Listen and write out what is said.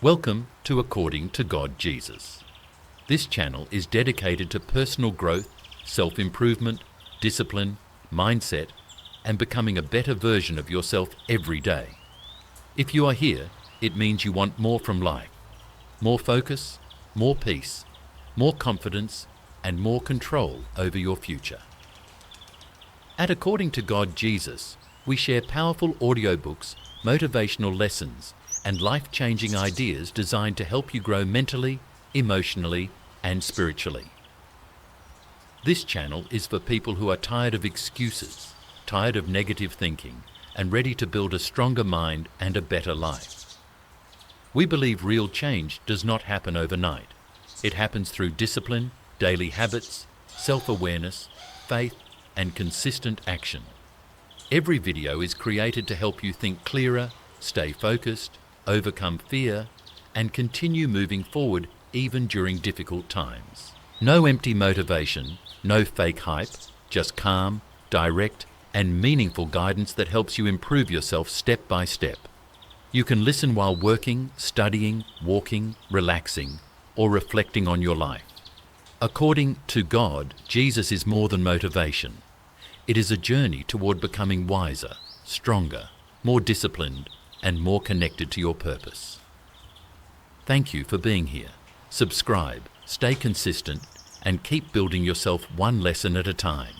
Welcome to According to God Jesus. This channel is dedicated to personal growth, self-improvement, discipline, mindset, and becoming a better version of yourself every day. If you are here, it means you want more from life. More focus, more peace, more confidence, and more control over your future. At According to God Jesus, we share powerful audiobooks, motivational lessons, and life-changing ideas designed to help you grow mentally, emotionally, and spiritually. This channel is for people who are tired of excuses, tired of negative thinking, and ready to build a stronger mind and a better life. We believe real change does not happen overnight. It happens through discipline, daily habits, self-awareness, faith, and consistent action. Every video is created to help you think clearer, stay focused, overcome fear, and continue moving forward even during difficult times. No empty motivation, no fake hype, just calm, direct, and meaningful guidance that helps you improve yourself step by step. You can listen while working, studying, walking, relaxing, or reflecting on your life. According to God, Jesus is more than motivation. It is a journey toward becoming wiser, stronger, more disciplined, and more connected to your purpose. Thank you for being here. Subscribe, stay consistent, and keep building yourself one lesson at a time.